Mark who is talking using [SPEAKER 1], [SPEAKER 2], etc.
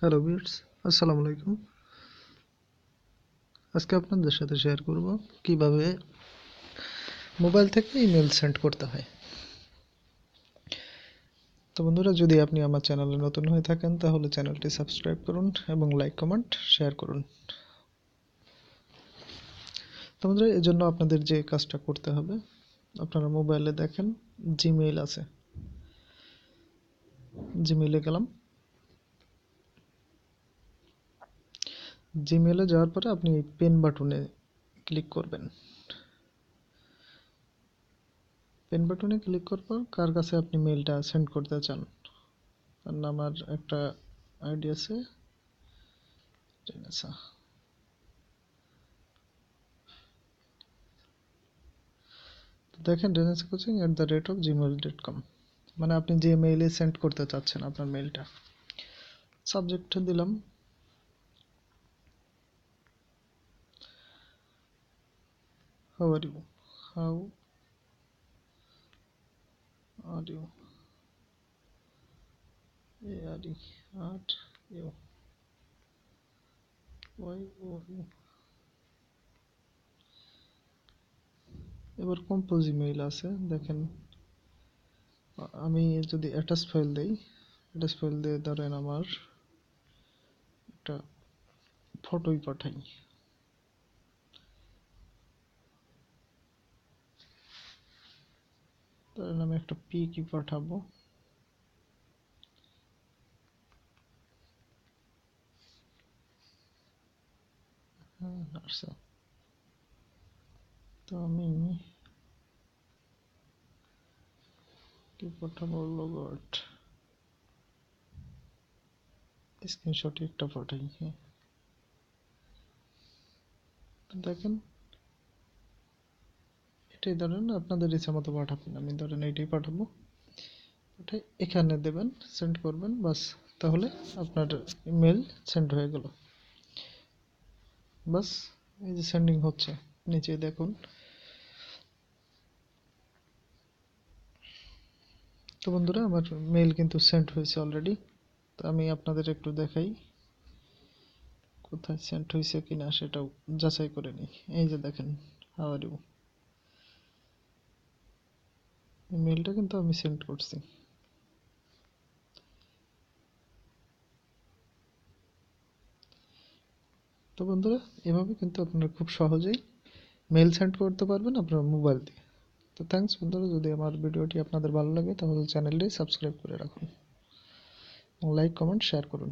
[SPEAKER 1] Hello viewers, আসসালামু আলাইকুম। আজকে আপনাদের সাথে শেয়ার করব কিভাবে মোবাইল থেকে ইমেল সেন্ড করতে হয়। তো বন্ধুরা, যদি আপনি আমার চ্যানেলে নতুন হয়ে থাকেন তাহলে চ্যানেলটি সাবস্ক্রাইব করুন এবং লাইক কমেন্ট শেয়ার করুন। তো বন্ধুরা, এর জন্য আপনাদের যে কাজটা করতে হবে, আপনারা মোবাইলে দেখেন জিমেইল আছে, জিমেইলে গেলাম। জিমেইলে যাওয়ার পরে আপনি পেন বাটনে ক্লিক করবেন। পেন বাটনে ক্লিক করার পর কার কাছে আপনি মেইলটা সেন্ড করতে চান, তার আমার একটা আইডি আছে, রেনেসা। দেখেন renesaccoaching@gmail.com, মানে আপনি যে মেইলে সেন্ড করতে চাচ্ছেন আপনার মেইলটা। সাবজেক্টটা দিলাম how are you, how are you, are you, y o u. এবার কম্পোজ ইমেইল আছে, দেখেন আমি যদি অ্যাটাচ ফাইল দেই, অ্যাটাচ ফাইল দিয়ে ধরেন আমার একটা ফটোই পাঠাই। ধরেন আমি একটা পিকই পাঠাবো। আচ্ছা, তো আমি কি পাঠাবো, লোগো আর্ট স্ক্রিনশট একটা পাঠাই। হ্যাঁ, তো দেখেন এটাই ধরেন আপনাদের ইচ্ছা মতো পাঠাবেন। আমি ধরেন এইটাই পাঠাবো, ওটাই এখানে দেবেন, সেন্ড করবেন, বাস। তাহলে আপনার ইমেল সেন্ড হয়ে গেল। বাস, এই যে সেন্ডিং হচ্ছে, নিচে দেখুন। তো বন্ধুরা, আমার মেল কিন্তু সেন্ড হয়েছে অলরেডি। তো আমি আপনাদের একটু দেখাই কোথায় সেন্ড হয়েছে কিনা, সেটাও যাচাই করে নিই। এই যে দেখেন, হাউ আর ইউ, মেলটা কিন্তু আমি সেন্ড করছি। তো বন্ধুরা, এভাবে কিন্তু আপনারা খুব সহজেই মেল সেন্ড করতে পারবেন আপনার মোবাইল দিয়ে। তো থ্যাঙ্কস বন্ধুরা, যদি আমার ভিডিওটি আপনাদের ভালো লাগে তাহলে চ্যানেলটি সাবস্ক্রাইব করে রাখুন, লাইক কমেন্ট শেয়ার করুন।